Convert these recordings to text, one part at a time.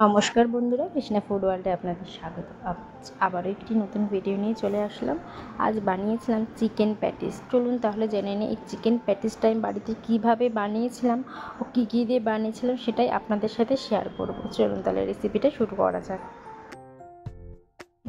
নমস্কার বন্ধুরা, কৃষ্ণা ফুড ওয়ার্ল্ডে আপনাদের স্বাগত। আবারও একটি নতুন ভিডিও নিয়ে চলে আসলাম। আজ বানিয়েছিলাম চিকেন প্যাটিস। চলুন তাহলে জেনে নিই এই চিকেন প্যাটিসটা আমি বাড়িতে কীভাবে বানিয়েছিলাম ও কী কী দিয়ে বানিয়েছিলাম সেটাই আপনাদের সাথে শেয়ার করব। চলুন তাহলে রেসিপিটা শুরু করা যাক।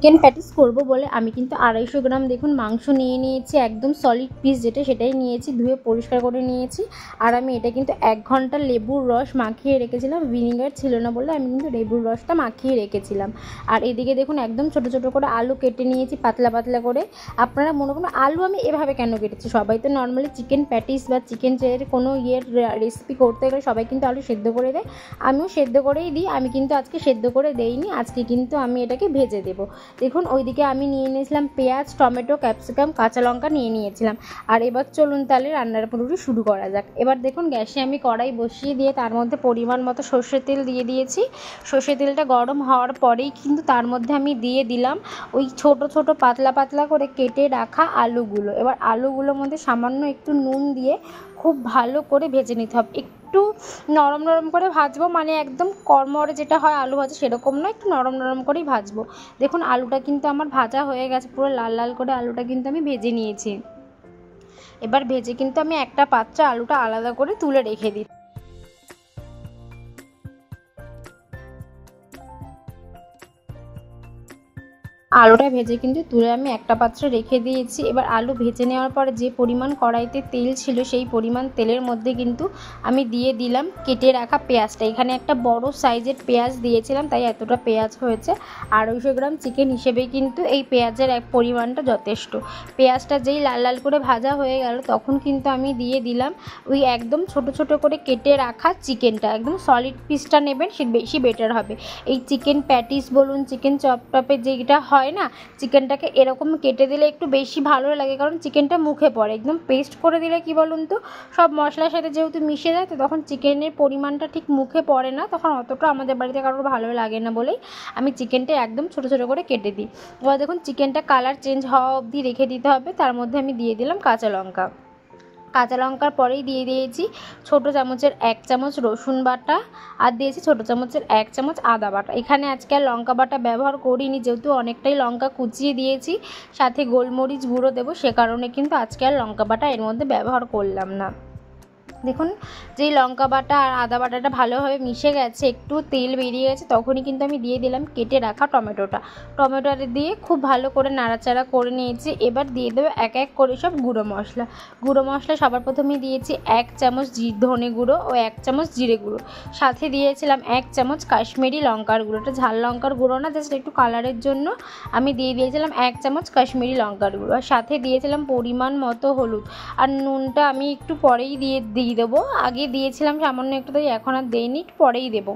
চিকেন প্যাটিস করব বলে আমি কিন্তু 250 গ্রাম দেখুন মাংস নিয়ে নিয়েছি, একদম সলিড পিস যেটা সেটাই নিয়েছি, ধুয়ে পরিষ্কার করে নিয়েছি। আর আমি এটা কিন্তু 1 ঘন্টা লেবুর রস মাখিয়ে রেখেছিলাম, ভিনিগার ছিল না বলে আমি কিন্তু লেবুর রসটা মাখিয়ে রেখেছিলাম। আর এদিকে দেখুন একদম ছোট ছোট করে আলু কেটে নিয়েছি, পাতলা পাতলা করে। আপনারা মনে করুন আলু আমি এভাবে কেন কেটেছি, সবাই তো নর্মালি চিকেন প্যাটিস বা চিকেন চেয়ের কোনো রেসিপি করতে গেলে সবাই কিন্তু আলু সেদ্ধ করে দেয়, আমিও সেদ্ধ করেই দিই। আমি কিন্তু আজকে সেদ্ধ করে দেইনি, আজকে কিন্তু আমি এটাকে ভেজে দেবো। দেখুন ওইদিকে আমি নিয়ে নিয়েছিলাম পেঁয়াজ, টমেটো, ক্যাপসিকাম, কাঁচা লঙ্কা নিয়ে নিয়েছিলাম। আর এবার চলুন তাহলে রান্নার পুরোপুরি শুরু করা যাক। এবার দেখুন গ্যাসে আমি কড়াই বসিয়ে দিয়ে তার মধ্যে পরিমাণ মতো সর্ষের তেল দিয়ে দিয়েছি। সর্ষের তেলটা গরম হওয়ার পরেই কিন্তু তার মধ্যে আমি দিয়ে দিলাম ওই ছোট ছোট পাতলা পাতলা করে কেটে রাখা আলুগুলো। এবার আলুগুলোর মধ্যে সামান্য একটু নুন দিয়ে খুব ভালো করে ভেজে নিতে হবে। একটু নরম নরম করে ভাজবো, মানে একদম কড়মড়ে যেটা হয় আলু ভাজা সেরকম নয়, একটু নরম নরম করেই ভাজবো। দেখুন আলুটা কিন্তু আমার ভাজা হয়ে গেছে, পুরো লাল লাল করে আলুটা কিন্তু আমি ভেজে নিয়েছি। এবার ভেজে কিন্তু আমি একটা পাত্রে আলুটা আলাদা করে তুলে রেখে দিই। আলুটা ভেজে কিন্তু তুলে আমি একটা পাত্রে রেখে দিয়েছি। এবার আলু ভেজে নেওয়ার পরে যে পরিমাণ কড়াইতে তেল ছিল সেই পরিমাণ তেলের মধ্যে কিন্তু আমি দিয়ে দিলাম কেটে রাখা পেঁয়াজটা। এখানে একটা বড় সাইজের পেঁয়াজ দিয়েছিলাম, তাই এতটা পেঁয়াজ হয়েছে। 250 গ্রাম চিকেন হিসেবে কিন্তু এই পেঁয়াজের এক পরিমাণটা যথেষ্ট। পেঁয়াজটা যেই লাল লাল করে ভাজা হয়ে গেল তখন কিন্তু আমি দিয়ে দিলাম ওই একদম ছোট ছোট করে কেটে রাখা চিকেনটা। একদম সলিড পিসটা নেবেন, সে বেশি বেটার হবে। এই চিকেন প্যাটিস বলুন, চিকেন চপটপে যেটা হয় না, চিকেনটাকে এরকম কেটে দিলে একটু বেশি ভালো লাগে, কারণ চিকেনটা মুখে পড়ে। একদম পেস্ট করে দিলে কি বলুন তো, সব মশলার সাথে যেহেতু মিশে যায় তো তখন চিকেনের পরিমাণটা ঠিক মুখে পড়ে না, তখন অতটা আমাদের বাড়িতে কারোর ভালো লাগে না বলেই আমি চিকেনটা একদম ছোটো ছোটো করে কেটে দিই। এবার দেখুন চিকেনটা কালার চেঞ্জ হওয়া অবধি রেখে দিতে হবে। তার মধ্যে আমি দিয়ে দিলাম কাঁচা লঙ্কা। কাঁচা লঙ্কার পরেই দিয়ে দিয়েছি ছোটো চামচের 1 চামচ রসুন বাটা, আর দিয়েছি ছোটো চামচের 1 চামচ আদা বাটা। এখানে আজকে আর লঙ্কা বাটা ব্যবহার করিনি, যেহেতু অনেকটাই লঙ্কা কুচিয়ে দিয়েছি, সাথে গোলমরিচ গুঁড়ো দেবো, সে কারণে কিন্তু আজকে আর লঙ্কা বাটা এর মধ্যে ব্যবহার করলাম না। দেখুন যেই লঙ্কা বাটা আর আদা বাটাটা ভালোভাবে মিশে গেছে, একটু তেল বেরিয়ে গেছে, তখনই কিন্তু আমি দিয়ে দিলাম কেটে রাখা টমেটোটা। টমেটোটা দিয়ে খুব ভালো করে নাড়াচাড়া করে নিয়েছি। এবার দিয়ে দেবো এক এক করে সব গুঁড়ো মশলা। গুঁড়ো মশলা সবার প্রথমে দিয়েছি 1 চামচ ধনে গুঁড়ো ও 1 চামচ জিরে গুঁড়ো, সাথে দিয়েছিলাম 1 চামচ কাশ্মীরি লঙ্কার গুঁড়োটা, ঝাল লঙ্কার গুঁড়ো না, জাস্ট একটু কালারের জন্য আমি দিয়ে দিয়েছিলাম 1 চামচ কাশ্মীরি লঙ্কার গুঁড়ো। আর সাথে দিয়েছিলাম পরিমাণ মতো হলুদ। আর নুনটা আমি একটু পরেই দিয়ে দেবো, আগে দিয়েছিলাম সামান্য একটু, তাই এখন আর দেইনি, একটু পরেই দেবো।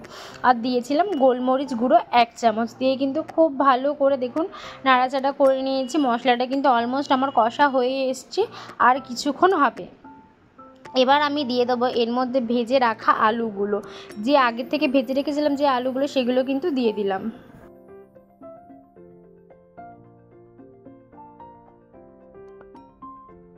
আর দিয়েছিলাম গোলমরিচ গুঁড়ো 1 চামচ, দিয়ে কিন্তু খুব ভালো করে দেখুন নাড়াচাড়া করে নিয়েছি। মশলাটা কিন্তু অলমোস্ট আমার কষা হয়ে এসছে, আর কিছুক্ষণ হবে। এবার আমি দিয়ে দেবো এর মধ্যে ভেজে রাখা আলুগুলো, যে আগে থেকে ভেজে রেখেছিলাম যে আলুগুলো, সেগুলো কিন্তু দিয়ে দিলাম।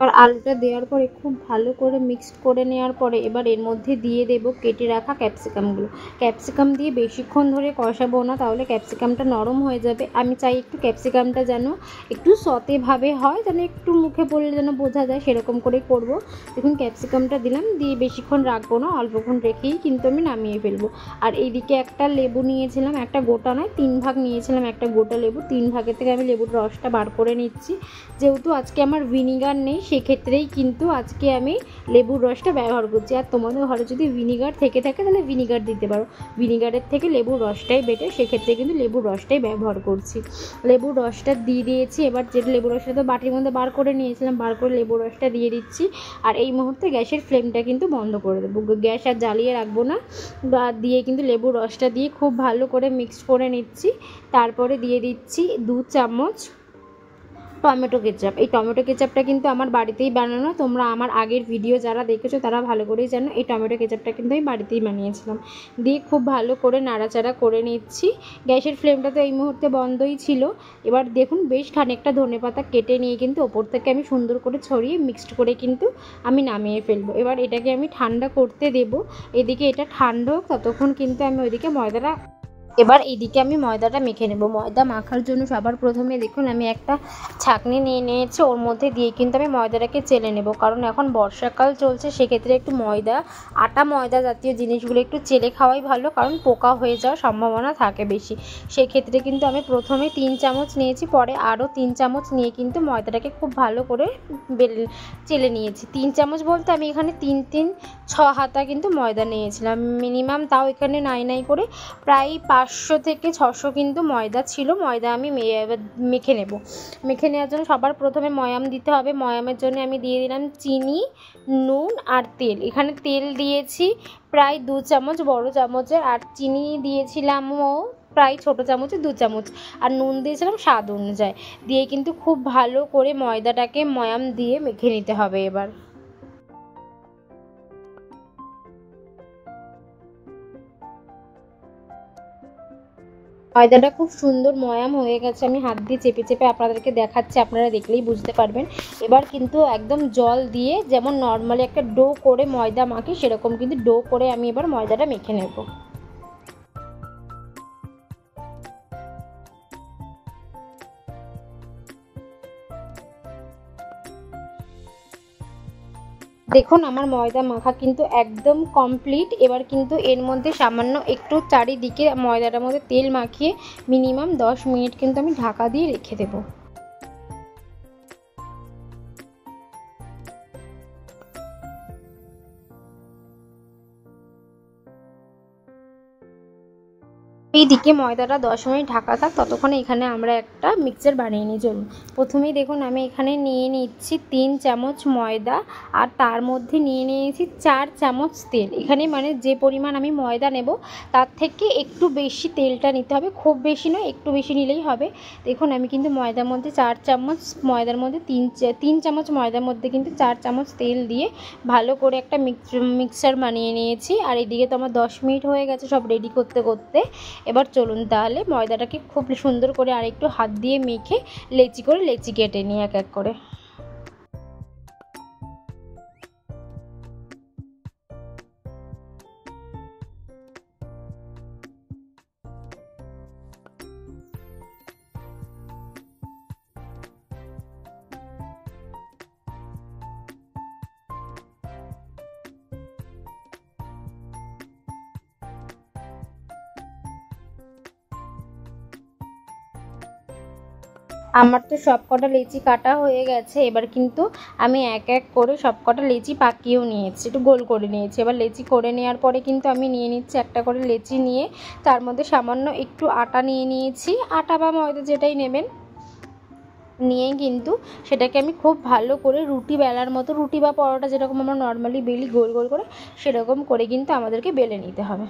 আর আলুটা দেওয়ার পরে খুব ভালো করে মিক্সড করে নেওয়ার পরে এবার এর মধ্যে দিয়ে দেব কেটে রাখা ক্যাপসিকামগুলো। ক্যাপসিকাম দিয়ে বেশিক্ষণ ধরে কষাবো না, তাহলে ক্যাপসিকামটা নরম হয়ে যাবে। আমি চাই একটু ক্যাপসিকামটা যেন একটু সতেভাবে হয়, যেন একটু মুখে পড়লে যেন বোঝা যায়, সেরকম করে করব। দেখুন ক্যাপসিকামটা দিলাম, দিয়ে বেশিক্ষণ রাখবো না, অল্পক্ষণ রেখেই কিন্তু আমি নামিয়ে ফেলবো। আর এইদিকে একটা লেবু নিয়েছিলাম, একটা গোটা নয় 3 ভাগ নিয়েছিলাম একটা গোটা লেবু, 3 ভাগের থেকে আমি লেবুর রসটা বার করে নিচ্ছি। যেহেতু আজকে আমার ভিনিগার নেই, সেক্ষেত্রেই কিন্তু আজকে আমি লেবুর রসটা ব্যবহার করছি। আর তোমাদের ঘরে যদি ভিনিগার থেকে থাকে তাহলে ভিনিগার দিতে পারো, ভিনিগারের থেকে লেবুর রসটাই বেটার, সেক্ষেত্রে কিন্তু লেবুর রসটাই ব্যবহার করছি। লেবুর রসটা দিয়ে দিয়েছি। এবার যেটা লেবুর রসটা তো বাটির মধ্যে বার করে নিয়েছিলাম, বার করে লেবুর রসটা দিয়ে দিচ্ছি। আর এই মুহূর্তে গ্যাসের ফ্লেমটা কিন্তু বন্ধ করে দেবো, গ্যাস আর জ্বালিয়ে রাখবো না। দিয়ে কিন্তু লেবুর রসটা দিয়ে খুব ভালো করে মিক্সড করে নিচ্ছি। তারপরে দিয়ে দিচ্ছি 2 চামচ টমেটো কেচাপ। এই টমেটো কেচাপটা কিন্তু আমার বাড়িতেই বানানো, তোমরা আমার আগের ভিডিও যারা দেখেছো তারা ভালো করেই জানো এই টমেটো কেচাপটা কিন্তু আমি বাড়িতেই বানিয়েছিলাম। দিয়ে খুব ভালো করে নাড়াচাড়া করে নিচ্ছি। গ্যাসের ফ্লেমটা তো এই মুহূর্তে বন্ধই ছিল। এবার দেখুন বেশ খানিকটা ধনেপাতা কেটে নিয়ে কিন্তু ওপর থেকে আমি সুন্দর করে ছড়িয়ে মিক্সড করে কিন্তু আমি নামিয়ে ফেলবো। এবার এটাকে আমি ঠান্ডা করতে দেব। এদিকে এটা ঠান্ডা হোক, ততক্ষণ কিন্তু আমি ওইদিকে ময়দাটা এবার এইদিকে আমি ময়দাটা মেখে নেব। ময়দা মাখার জন্য সবার প্রথমে দেখুন আমি একটা ছাঁকনি নিয়ে নিয়েছি, ওর মধ্যে দিয়ে কিন্তু আমি ময়দাটাকে চেলে নেব, কারণ এখন বর্ষাকাল চলছে, সেক্ষেত্রে একটু আটা ময়দা জাতীয় জিনিসগুলো একটু চেলে খাওয়াই ভালো, কারণ পোকা হয়ে যাওয়ার সম্ভাবনা থাকে বেশি। সেক্ষেত্রে কিন্তু আমি প্রথমে 3 চামচ নিয়েছি, পরে আরও 3 চামচ নিয়ে কিন্তু ময়দাটাকে খুব ভালো করে চেলে নিয়েছি। 3 চামচ বলতে আমি এখানে 3 হাতা কিন্তু ময়দা নিয়েছিলাম মিনিমাম, তাও এখানে নাই করে প্রায় 500 থেকে 600 কিন্তু ময়দা ছিল। ময়দা আমি মেখে নেব। মেখে নেওয়ার জন্য সবার প্রথমে ময়াম দিতে হবে। ময়ামের জন্য আমি দিয়ে দিলাম চিনি, নুন আর তেল। এখানে তেল দিয়েছি প্রায় 2 চামচ বড় চামচের, আর চিনি দিয়েছিলাম প্রায় ছোটো চামচে 2 চামচ, আর নুন দিয়েছিলাম স্বাদ অনুযায়ী। দিয়ে কিন্তু খুব ভালো করে ময়দাটাকে ময়াম দিয়ে মেখে নিতে হবে। এবার ময়দাটা খুব সুন্দর ময়াম হয়ে গেছে, আমি হাত দিয়ে চেপে চেপে আপনাদেরকে দেখাচ্ছি, আপনারা দেখলেই বুঝতে পারবেন। এবার কিন্তু একদম জল দিয়ে যেমন নর্মালি একটা ডো করে ময়দা মাখি, সেরকম কিন্তু ডো করে আমি এবার ময়দাটা মেখে নেব। দেখুন আমার ময়দা মাখা কিন্তু একদম কমপ্লিট। এবার কিন্তু এর মধ্যে সামান্য একটু চারিদিকে ময়দাটার মধ্যে তেল মাখিয়ে মিনিমাম 10 মিনিট কিন্তু আমি ঢাকা দিয়ে রেখে দেবো। এইদিকে ময়দাটা 10 মিনিট ঢাকা থাক, ততক্ষণে এখানে আমরা একটা মিক্সচার বানিয়ে নিই। চলুন, প্রথমেই দেখুন আমি এখানে নিয়ে নিচ্ছি 3 চামচ ময়দা, আর তার মধ্যে নিয়ে নিয়েছি 4 চামচ তেল। এখানে মানে যে পরিমাণ আমি ময়দা নেব তার থেকে একটু বেশি তেলটা নিতে হবে, খুব বেশি নয়, একটু বেশি নিলেই হবে। দেখুন আমি কিন্তু ময়দার মধ্যে 4 চামচ ময়দার মধ্যে 3 চামচ ময়দার মধ্যে কিন্তু 4 চামচ তেল দিয়ে ভালো করে একটা মিক্সচার বানিয়ে নিয়েছি। আর এদিকে তো আমার 10 মিনিট হয়ে গেছে সব রেডি করতে করতে। এবার চলুন তাহলে ময়দাটাকে খুব সুন্দর করে আরেকটু হাত দিয়ে মেখে লেচি কেটে নিই এক এক করে। আমার তো সব কটা লেচি কাটা হয়ে গেছে। এবার কিন্তু আমি এক এক করে সব কটা লেচি পাকিয়েও নিয়েছি, একটু গোল করে নিয়েছি। এবার লেচি করে নেওয়ার পরে কিন্তু আমি নিয়ে নিচ্ছি একটা করে লেচি নিয়ে তার মধ্যে সামান্য একটু আটা নিয়ে নিয়েছি, আটা বা ময়দা যেটাই নেবেন, নিয়ে কিন্তু সেটাকে আমি খুব ভালো করে রুটি বেলার মতো, রুটি বা পরোটা যেরকম আমরা নর্মালি বেলি গোল গোল করে, সেরকম করে কিন্তু আমাদেরকে বেলে নিতে হবে।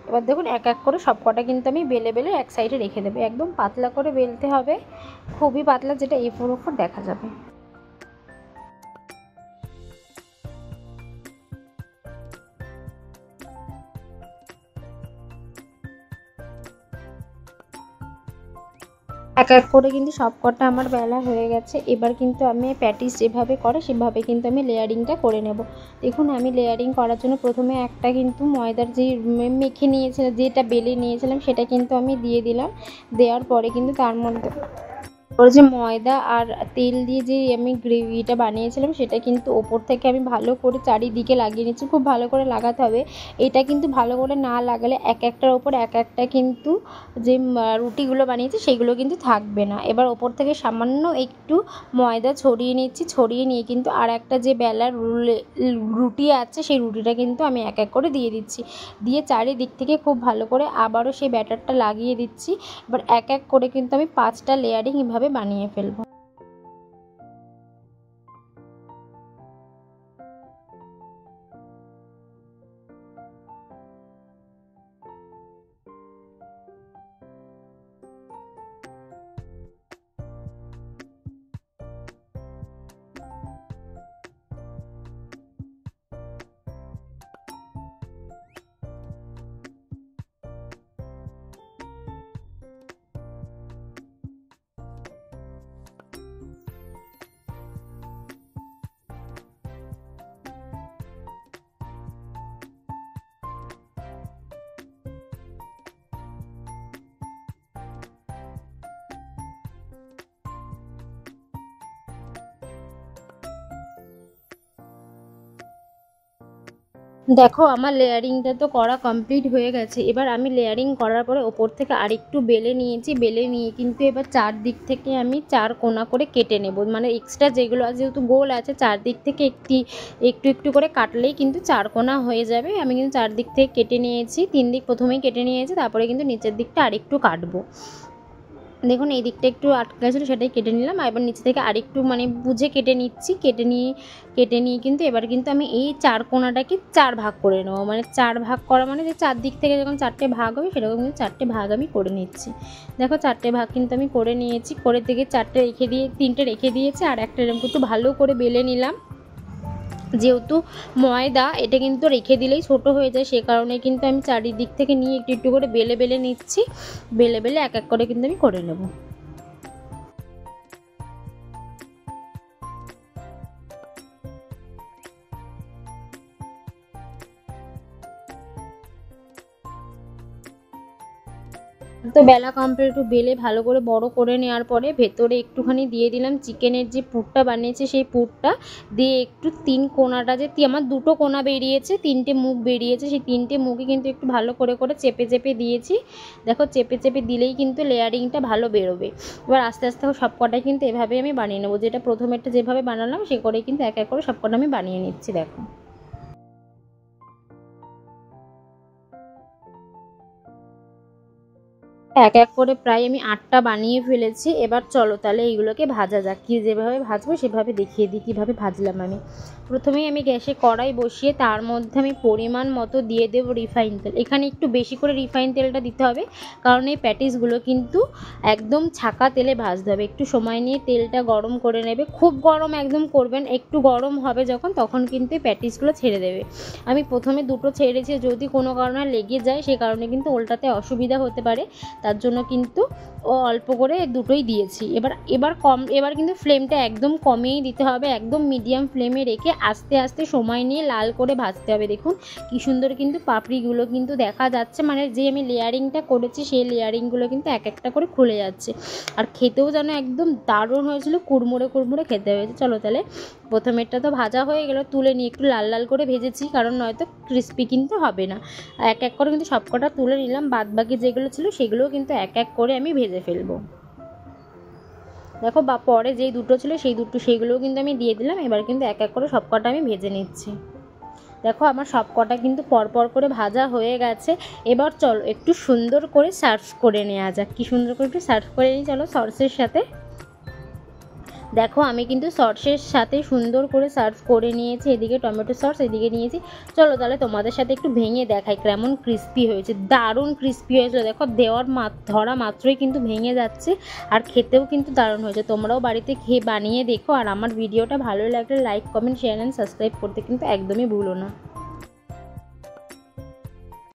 এবার দেখুন এক এক করে সব কটা কিন্তু আমি বেলে বেলে এক সাইডে রেখে দেবো। একদম পাতলা করে বেলতে হবে, খুবই পাতলা, যেটা এফোর ওপর দেখা যাবে। এক এক করে কিন্তু সব কটা আমার বেলা হয়ে গেছে। এবার কিন্তু আমি প্যাটিস যেভাবে করে সেভাবে কিন্তু আমি লেয়ারিংটা করে নেব। দেখুন আমি লেয়ারিং করার জন্য প্রথমে একটা কিন্তু ময়দার যে মেখে নিয়েছিলাম, যেটা বেলে নিয়েছিলাম, সেটা কিন্তু আমি দিয়ে দিলাম। দেওয়ার পরে কিন্তু তার মধ্যে ওর যে ময়দা আর তেল দিয়ে যে আমি গ্রেভিটা বানিয়েছিলাম, সেটা কিন্তু ওপর থেকে আমি ভালো করে চারিদিকে লাগিয়ে নিচ্ছি। খুব ভালো করে লাগাতে হবে। এটা কিন্তু ভালো করে না লাগালে এক একটার ওপর এক একটা কিন্তু যে রুটিগুলো বানিয়েছি সেগুলো কিন্তু থাকবে না। এবার ওপর থেকে সামান্য একটু ময়দা ছড়িয়ে নিচ্ছি, ছড়িয়ে নিয়ে কিন্তু আর একটা যে বেলার রুটি আছে সেই রুটিটা কিন্তু আমি এক এক করে দিয়ে দিচ্ছি। দিয়ে চারিদিক থেকে খুব ভালো করে আবারও সেই ব্যাটারটা লাগিয়ে দিচ্ছি। এবার এক এক করে কিন্তু আমি 5টা লেয়ারিং এভাবে বানিয়ে ফেলবো। দেখো আমার লেয়ারিংটা তো করা কমপ্লিট হয়ে গেছে। এবার আমি লেয়ারিং করার পরে ওপর থেকে আরেকটু বেলে নিয়েছি, বেলে নিয়ে কিন্তু এবার চারদিক থেকে আমি 4 কোণা করে কেটে নেব। মানে এক্সট্রা যেগুলো আছে, যেহেতু গোল আছে, চারদিক থেকে একটু একটু করে কাটলেই কিন্তু 4 কোণা হয়ে যাবে। আমি কিন্তু চারদিক থেকে কেটে নিয়েছি, 3 দিক প্রথমেই কেটে নিয়েছি, তারপরে কিন্তু নিচের দিকটা আরেকটু কাটবো। দেখুন এই দিকটা একটু আটকা ছিল, সেটাই কেটে নিলাম। আর এবার নিচে থেকে আরেকটু মানে বুঝে কেটে নিচ্ছি। কেটে নিয়ে কিন্তু এবার কিন্তু আমি এই 4 কোণাটাকে 4 ভাগ করে নেবো। মানে 4 ভাগ করা মানে যে চারদিক থেকে যখন 4টে ভাগ হবে, সেরকম কিন্তু 4টে ভাগ আমি করে নিচ্ছি। দেখো 4টে ভাগ কিন্তু আমি করে নিয়েছি। করে থেকে 4টে রেখে দিয়ে 3টে রেখে দিয়েছি, আর একটা এরকম একটু ভালো করে বেলে নিলাম। যেহেতু ময়দা, এটা কিন্তু রেখে দিলেই ছোট হয়ে যায়, সে কারণে কিন্তু আমি চারিদিক থেকে নিয়ে একটু একটু করে বেলে বেলে নিচ্ছি। বেলে বেলে এক এক করে কিন্তু আমি করে নেব। তো বেলা কমপ্লিট, একটু বেলে ভালো করে বড় করে নেওয়ার পরে ভেতরে একটুখানি দিয়ে দিলাম চিকেনের যে পুরটা বানিয়েছে, সেই পুরটা দিয়ে একটু 3 কোণাটা যে আমার 2টো কোণা বেরিয়েছে, 3টে মুখ বেরিয়েছে, সেই 3টে মুখই কিন্তু একটু ভালো করে করে চেপে চেপে দিয়েছি। দেখো চেপে চেপে দিলেই কিন্তু লেয়ারিংটা ভালো বেরোবে। এবার আস্তে আস্তে সব কটাই কিন্তু এভাবে আমি বানিয়ে নেবো। যেটা প্রথমেরটা যেভাবে বানালাম সে করেই কিন্তু এক এক করে সব কটা আমি বানিয়ে নিচ্ছি। দেখো এক এক করে প্রায় আমি 8টা বানিয়ে ফেলেছি। এবার চলো তাহলে এইগুলোকে ভাজা যাক। কি যেভাবে ভাজবো সেভাবে দেখিয়ে দিই কীভাবে ভাজলাম আমি। প্রথমেই আমি গ্যাসে কড়াই বসিয়ে তার মধ্যে আমি পরিমাণ মতো দিয়ে দেবো রিফাইন তেল। এখানে একটু বেশি করে রিফাইন তেলটা দিতে হবে, কারণ এই প্যাটিসগুলো কিন্তু একদম ছাকা তেলে ভাজতে হবে। একটু সময় নিয়ে তেলটা গরম করে নেবে, খুব গরম একদম করবেন, একটু গরম হবে যখন, তখন কিন্তু এই প্যাটিসগুলো ছেড়ে দেবে। আমি প্রথমে 2টো ছেড়েছি, যদি কোনো কারণে লেগে যায় সে কারণে কিন্তু উল্টাতে অসুবিধা হতে পারে, তার জন্য কিন্তু অল্প করে 2টোই দিয়েছি। এবার কিন্তু ফ্লেমটা একদম কমিয়েই দিতে হবে, একদম মিডিয়াম ফ্লেমে রেখে আস্তে আস্তে সময় নিয়ে লাল করে ভাজতে হবে। দেখুন কি সুন্দর কিন্তু পাপড়িগুলো কিন্তু দেখা যাচ্ছে, মানে যে আমি লেয়ারিংটা করেছি সেই লেয়ারিংগুলো কিন্তু এক একটা করে খুলে যাচ্ছে। আর খেতেও যেন একদম দারুণ হয়েছিল, কুড়মুড়ে কুড়মুড়ে খেতে হয়েছে। চলো তাহলে প্রথমেরটা তো ভাজা হয়ে গেল, তুলে নিয়ে একটু লাল লাল করে ভেজেছি, কারণ নয়তো ক্রিস্পি কিন্তু হবে না। এক এক করে কিন্তু সবকটা তুলে নিলাম, বাদ বাকি যেগুলো ছিল সেগুলোও কিন্তু এক এক করে আমি ভেজে ফেলবো। দেখো পরে যেই 2টো ছিল সেইগুলোও কিন্তু আমি দিয়ে দিলাম। এবার কিন্তু এক এক করে সবকটা আমি ভেজে নিচ্ছি। দেখো আমার সবকটা কিন্তু পরপর করে ভাজা হয়ে গেছে। এবার চলো একটু সুন্দর করে সার্ভ করে নেওয়া যাক। কি সুন্দর করে একটু সার্ভ করে নিই চলো সসের সাথে। দেখো আমি কিন্তু সসের সাথে সুন্দর করে সার্ভ করে নিয়েছি। এদিকে টমেটো সস, এদিকে নিয়েছি। চলো তাহলে তোমাদের সাথে একটু ভেঙে দেখাই কেমন ক্রিস্পি হয়েছে। দারুণ ক্রিস্পি হয়েছিল। দেখো ধরা মাত্রই কিন্তু ভেঙে যাচ্ছে, আর খেতেও কিন্তু দারুণ হয়েছে। তোমরাও বাড়িতে বানিয়ে দেখো। আর আমার ভিডিওটা ভালো লাগলে like, comment, share and subscribe করতে কিন্তু একদমই ভুলো না।